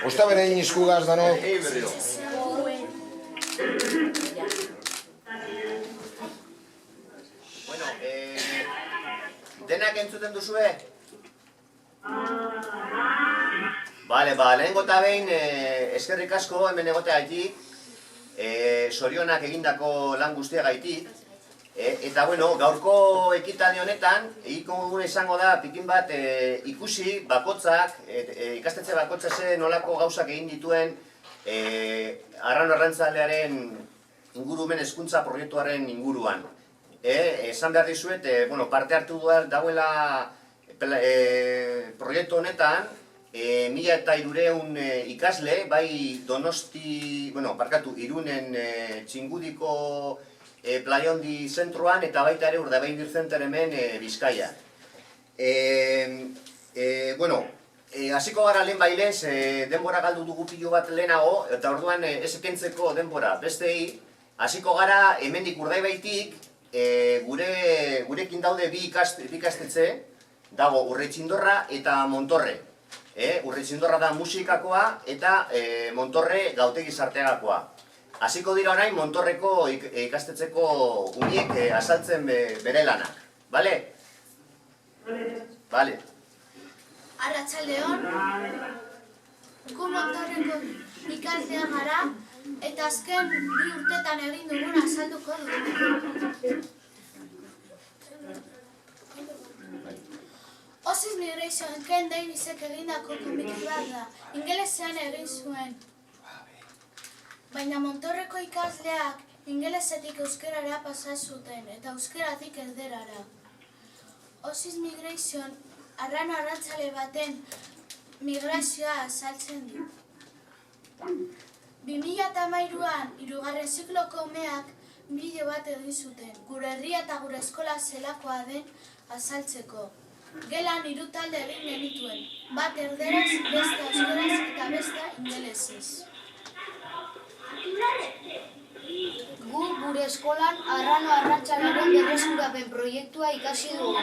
Osta bere inizkugaz danok. Bueno, denak entzuten duzue? Bale, lehenengo eta behin eskerrik asko hemen egoteagatik, sorionak egindako lan guztiagaitik. Eta, bueno, gaurko ekitaldi honetan, egiko gure izango da, pikin bat ikusi bakotzak, ikastetxe bakotzak nolako gauzak egin dituen Arrano Arrantzalearen ingurumen hezkuntza proiektuaren inguruan. Esan behar dizuet, parte hartu dauela proiektu honetan, 1.300 ikasle, bai Donosti, Irunen Txingudiko Plaiondi zentroan eta baita ere Urdabeir Center hemen Bizkaia. Hasiko gara lehen bailez, denbora galdu dugu pilo bat lehenago, eta orduan ez ekentzeko denbora bestei, hasiko gara hemendik Urdaibaitik, gurekin daude bi ikastetxe, dago Urretxindorra eta Montorre. Urretxindorra da musikakoa eta Montorre gautegi sarteagakoa. Hasiko dira orain Montorreko ikastetxeko uniek azaltzen bere lanak. Bale? Bale. Arratsaldeon, gu Montorreko ikaslea gara eta azken 2 urtetan egin duguna azalduko dugu. Osis Migration Ken Davisek egindako komiki bat da, ingelesean egin zuen. Baina Montorreko ikasleak ingelesetik euskarara pasa zuten eta euskaratik erderara. Osis Migration Arrano Arrantzale baten migrazioa azaltzen du. 2013an 3. zikloko umeak bideo bat egin zuten, gure herria eta gure eskola zelakoa den azaltzeko. Gelan 3 talde egin genituen, bat erderaz, beste euskaraz eta beste ingelesez. Gu gure eskolan Arrano Arrantzalearen berreskurapen proiektua ikasi dugu.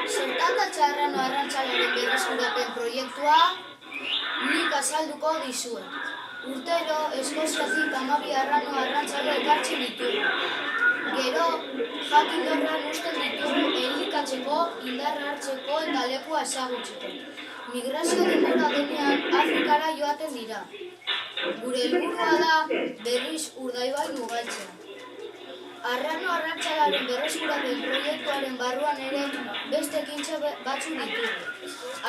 Zertatatza Arrano Arrantzalearen berreskurapen proiektua nik azalduko dizuet. Urtero Eskoziatik 12 arrano arrantzale ekartzen ditugu. Gero, jakindorran usten ditugu elikatzeko, indarra hartzeko eta lekua ezagutzeko. Migrazio denbora denean Afrikara joaten dira. Gure helburua da berriz Urdaibai mugatzea. Arrano Arrantzalearen berreskurapen proiektuaren barruan ere beste ekintza batzuk ditugu.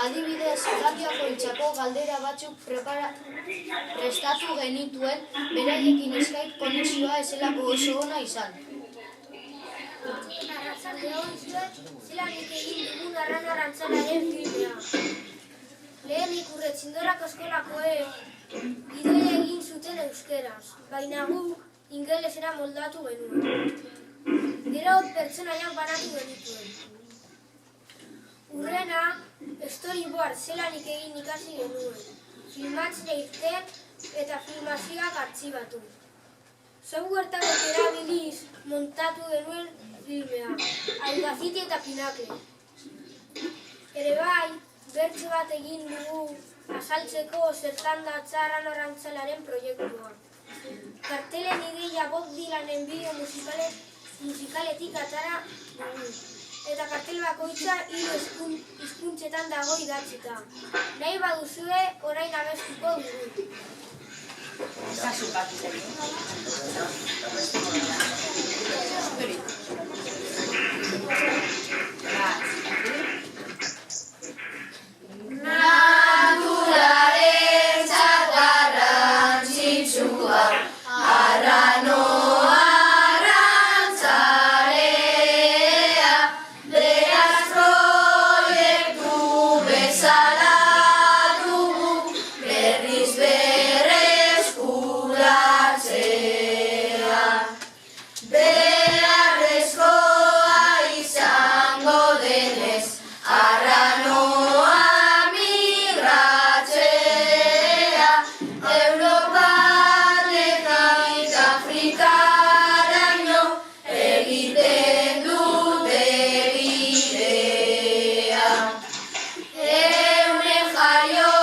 Adibidez, Gabiako Itxako galdera batzuk prestatu genituen beraiekin Skype konexioa ezelako oso ona izan. Arratsaldeon dizuet, zelanik egin dugun Arrano Arrantzalearen filmea. Lehenik Urretxindorrako eskolakoek gidoia egin zuten euskeraz, baina guk ingelesera moldatu genuen. Gero pertsonaiak banatu genituen. Urrena, storyboard zelanik egin ikasi genuen. Filmatzea irten eta filmazioak artxibatu. Software-tak erabiliz montatu genuen filmea, Audacity eta Pinnacle. Ere bai, bertso bat egin dugu azaltzeko zertan datza Arrano Arrantzalearen proiektua. Kartelen ideia Bob Dylanen bideo musikaletik atara dugu. Eta kartel bakoitza 3 hizkuntzetan dago idatzita. Nahi baduzue, orain abestuko dugu. Naturaren garrantzitsua Arrano Arrantzalea, beraz proiektu bezala dugu berriz berreskuratzea. Beharrezkoa izango denez Arranoa migratzea, Europatik Afrikaraino egiten dute bidea. Euren jaio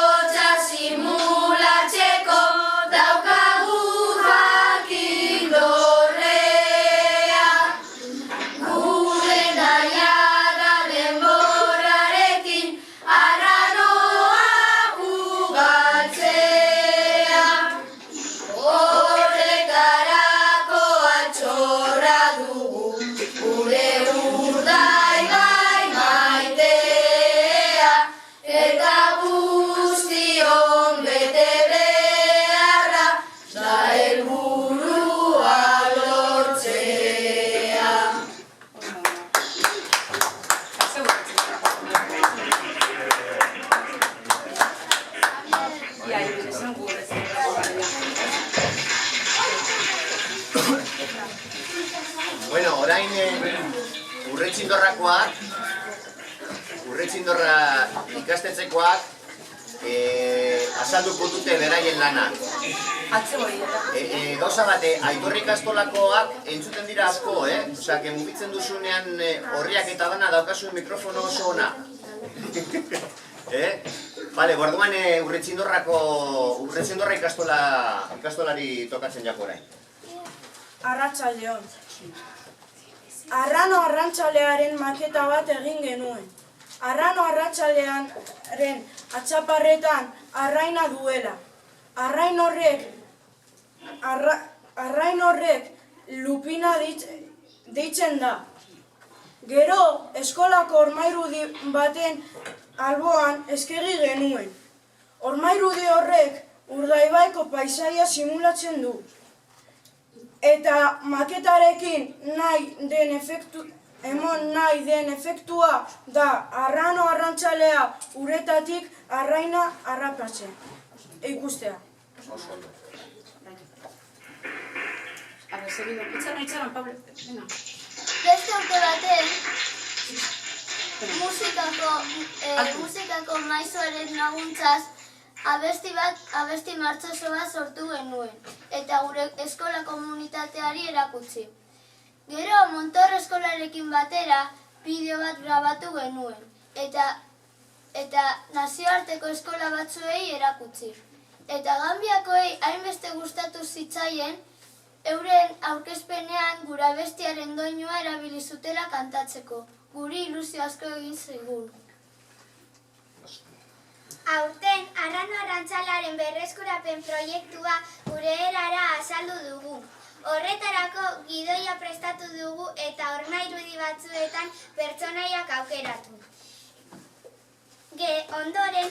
Bueno, orain Urretxindorra ikastetzekoak azalduko dute beraien lanak. Gauza bate, Aitor ikastolakoak entzuten dira asko, Osea, mugitzen duzunean horriak eta dana daukazu mikrofono oso ona. Bale, borduan Urretxindorra ikastolari tokatzen jako orain. Arratsaldeon. Arrano arrantzalearen maketa bat egin genuen. Arrano arrantzalearen atxaparretan arraina duela. Arrain horrek lupina deitzen da. Gero, eskolako ormairudi baten alboan eskegi genuen. Ormairudi horrek Urdaibaiko paisaia simulatzen du. Eta maketarekin emon nahi den efektua da arrano arrantzalea uretatik arraina harrapatzen. Ikustea. Beste urte baten, musikako maizoaren laguntzaz abesti martxoso bat sortu genuen, eta gure eskola komunitateari erakutsi. Gero, Montor eskolarekin batera bideo bat grabatu genuen, eta nazioarteko eskola batzuei erakutsi. Eta Ganbiakoei hainbeste gustatu zitzaien, euren aurkezpenean gure abestiaren doinua erabili zutela kantatzeko. Guri ilusio asko egin zigun. Aurten, arrano arrantzalaren berreskurapen proiektua gure erara azaldu dugu. Horretarako gidoia prestatu dugu eta ormairudi batzuetan pertsonaiak aukeratu. Ondoren,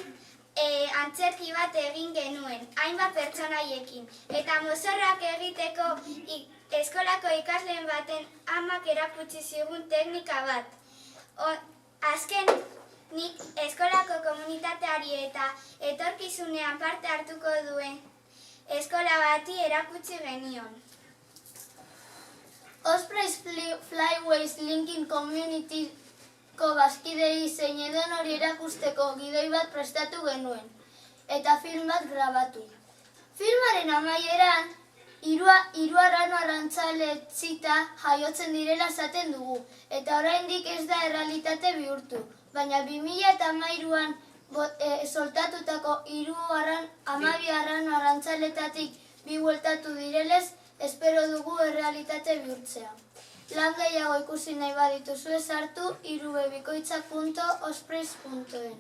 antzerki bat egin genuen, hainbat pertsonaiekin, eta mozorrak egiteko eskolako ikasleen baten amak erakutsi zigun teknika bat. Azken, nik eskolako komunitateari eta etorkizunean parte hartuko duen eskola bati erakutsi genion. Ospreys Flyways Linking Community-ko bazkidei zein edonori erakusteko gidoi bat prestatu genuen, eta film bat grabatu. Filmaren amaieran, hiru arrano arrantzale txita jaiotzen direla esaten dugu, eta oraindik ez da errealitate bihurtu. Baina 2013an soltatutako 12 arrano arrantzaletatik 2 bueltatu direlez, espero dugu errealitate bihurtzea. Lan gehiago ikusi nahi badituzue sartu irubebikoitza.ospreys.en.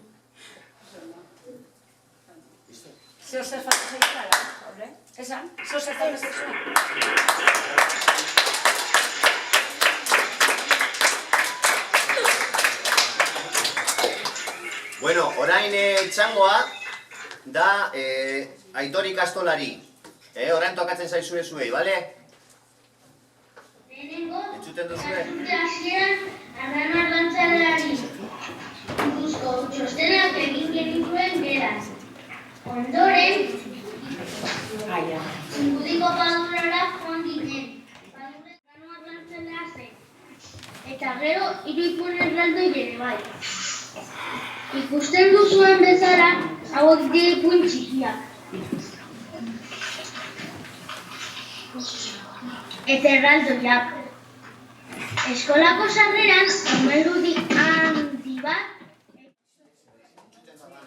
Zeo zer falta zaizala, horre? Esan? Zeo zer falta zaizala? Bueno, orain txangoa da Aitor ikastolari. Orain tokatzen zaizue zuei, bale? Entzuten duzue? Hasieran arrano arrantzaleari buruzko txostenak egin genituen beraz. Ondoren, Ingudiko padurara joan ginen. Padurrez arrano arrantzalea zen. Eta gero, 3 ipun erraldoi ere bai. Ikusten duzuen bezala, hauek dira ipun txikiak. Eta erraldoiak. Eskolako sarreran, ormairudi handi bat.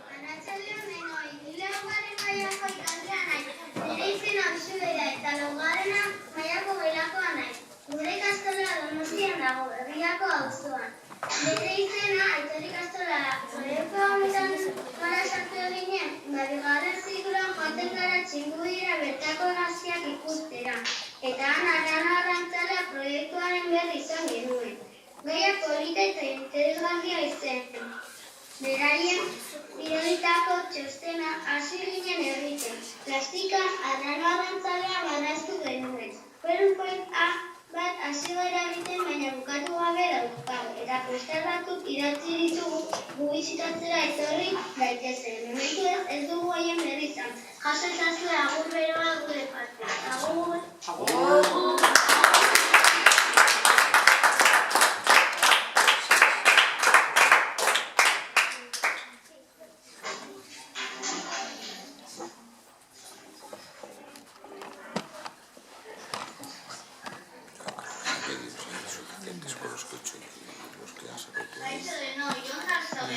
Arratsaldeon denoi, ni 4. mailako ikaslea naiz. Nire izena Josuea eta 4. mailako gelakoa naiz. Gure ikastola Donostian dago, herriako auzoan. Bere izena Aitor ikastola da. Proiektu honetan nola sartu ginen, 2. zikloan joaten gara Txingudira bertako naziak ikustera. Eta han arrano arrantzalea proiektuaren berri izan genuen. Gaia polita eta interesgarria izen. Beraien bidalitako txostena hasi ginen egiten. Plastika arrano arrantzalea banaztu genuen. PowerPoint bat hasi gara egiten baina bukatu gabe daukagu. Eta poster batzuk idatzi ditugu gu bisitatzera etorri daitezen. Momentu ez dugu haien berri izan. Jaso ezazue agur beroa gure parte. Agur!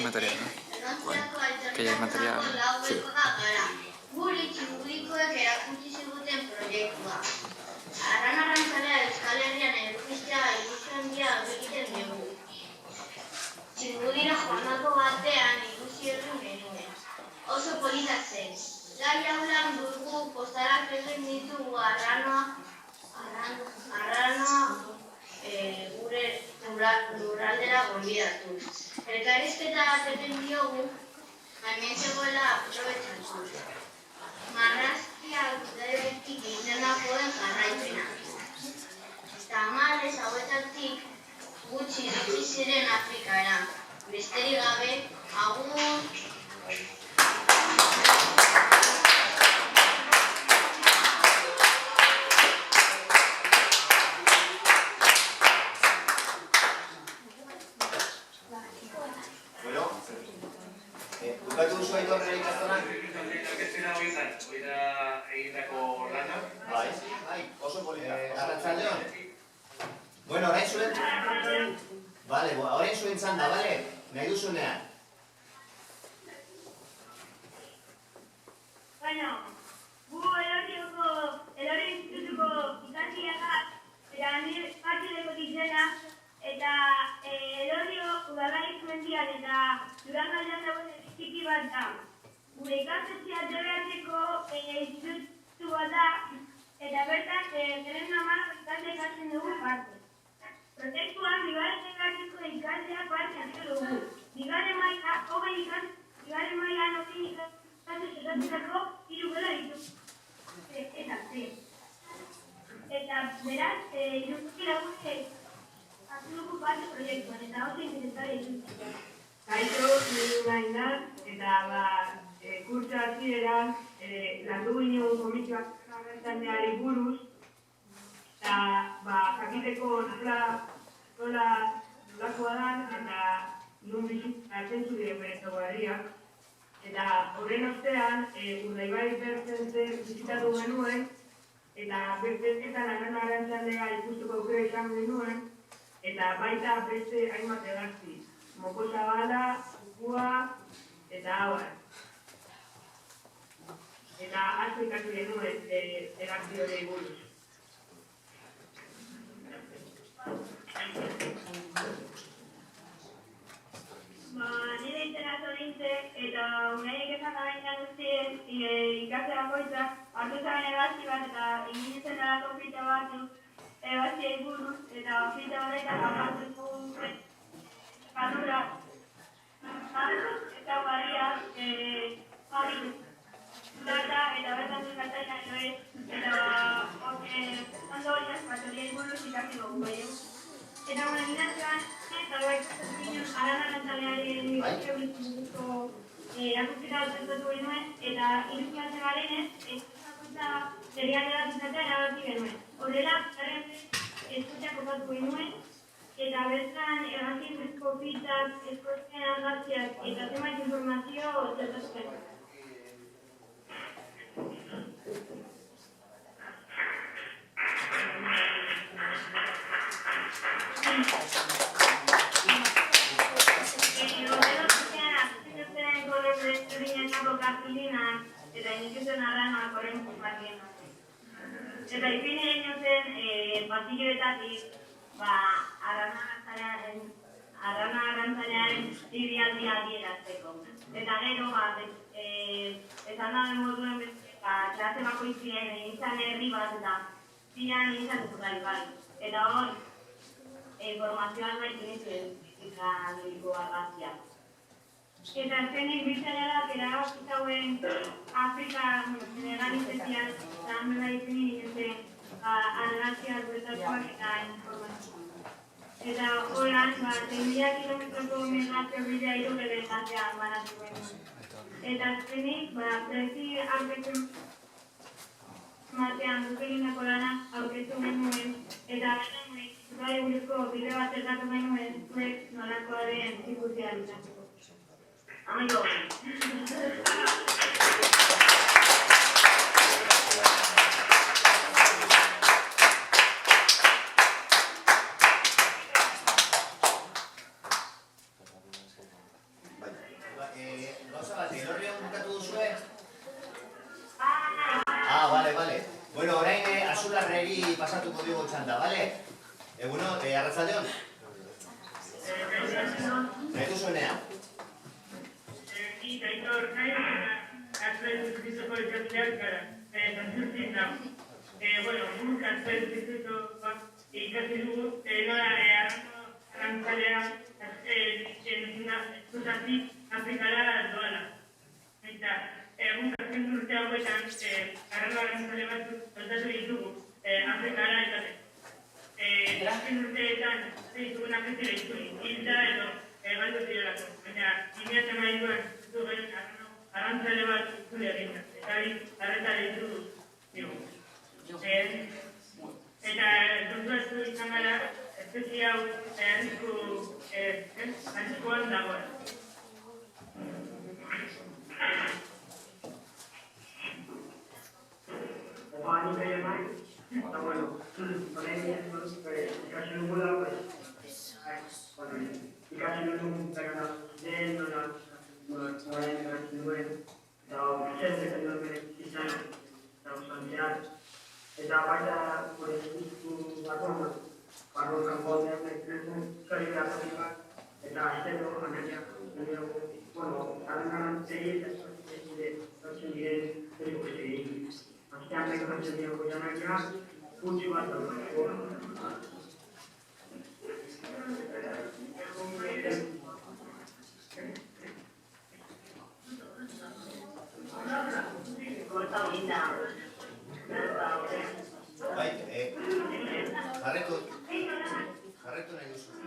material, ¿no? Que ya hay material. Sí. Guri txingudikoek erakutsi ziguten proiektua. Arran-arrantzalea Euskal Herrian edukistea ilusio handia egiten dugu. Txingudira joandako batean ilusio egin genuen. Oso polita zen. Gai haulan dugu postarak egin ditugu arranoa gure lurraldera gonbidatuz. Elkarrizketa bat egin diogu, hemen zegoela aprobetxatuz. Marrazkiak udalerritik egitenakoen jarraipena. Tamalez hauetatik gutxi iritsi ziren Afrikara. Besterik gabe, agur! Bukatu duzu aitor nire ikastoran? Egitako lana. Bai, oso polita. Arratsaldeon. Bueno, orain zuen... Bale, orain zuen txanda, bale? Nahi duzunean. Baina, gu elori institutuko ikasiakak, eta nire patxileko izena, eta elorio udalarrik mendian eta Durangaldean dagoen txiki bat da. Gure ikastetxea DBH-ko institutu bat da, eta bertan zeren namara ikasle ikasten dugu parte. Proiektuan, bigarren DBH-ko ikaslea parte hartu dugu. Bigarren mailan, hogei ikasle zerratutako 3 gela ditu. Eta beraz, iruzuki lagunze hartu dugu parte proiektuan, eta oso interesari iruzuki. Kaixo, nire gain da, eta kurtsa hasieran landu ginen komisioak arrantzaldeari buruz, eta jakiteko nolakoa dan, eta nun bizitatzen zure beretogarriak. Eta horren ostean, Urdaibai bertzen bizitatu genuen, eta bertetan arrantzaldea ikusteko aukera izan genuen, eta baita beste hainbat egartzi. Moko zabala, kukua, eta hauan. Eta asko ikatu genuen egartzi hori buruz. Nire izena Zorintze, eta unaiek esan gabainan guztien ikasle bakoitzak hartu zaben egartzi bat eta inginitzen dalako fita batzu egartziei buruz, eta fita horretan apartuko kadura eta barriak data eta bertan duzatainan joez eta ondo horiak patoriei buruz ikasi dugu gehiago. Eta minazioan, eta arana-rantzaleari euritziko akustika zentatu genuen, eta ilustratzen garenez, ezkuntza seriale bat izatea erabaki genuen. Horrela, ezkuntza kokatu genuen, eta bertan errazizko fitzak, eskozken argazkiak eta zenbait informazio zertatu genuen. Eta inizuzen arranoak horren puzpatien. Eta ipin egin zen pasilloetatik arrana-arrantzalearen ibialdia adierazteko. Eta gero, esan dauen moduen klase bakoitzien izan herri bat eta zinean izan zukai bai. Eta hor, informazioan nahi zinezuen izaniko argazkiak. Eta azkenik bizarelak erabakitzauen Afrika legalizazian zanbela izeni zen argazkiak bertatuak eta informazioa. Eta horan, 10.000 kilometroko migrazio bidea irugelen gatean banatu genuen. Eta azkenik, prezi aurketzen batean dukelinako lana aurketu genuen eta gai buruzko bide bat zertatu genuen zuek nolakoa den ikusia izateko. Amaitu. Eguno, arratzaldeon? Nahi duzuenea? Ni Aitor naiz, Azpeiz Institutuko ikasleak gara, Santurtzin nago. Guk Azpeiz Institutuko ikasi dugu, nola arrantzalea zuzatik Afrikara doala. Eta guk azken urte hauetan arrantzale batzuk soltatu ditugu Afrikara ikaten. Azken urteetan ditugun agentera itzuli, hilda edo galdu zirelako. Baina 2008an arrantzale bat itzuli egin da. Eta hori arreta ditugu. Eta kontuaztu izan gara, espezie hau arriskuan dagoela. Nik ere bai, eta horrein ikasi dugula, ikasi dugun perana den, horrein ikasi duen, eta zer duen izan, eta usantean. Eta baita gure izku bakoan, barro kanpoan egin zori behar eta aztero anaia, arrantzei eta sortzen diren zori guztiei. Aztean beko zatzen dira goianakia, gutxi bat dago. Bai, jarretu nahi duzu.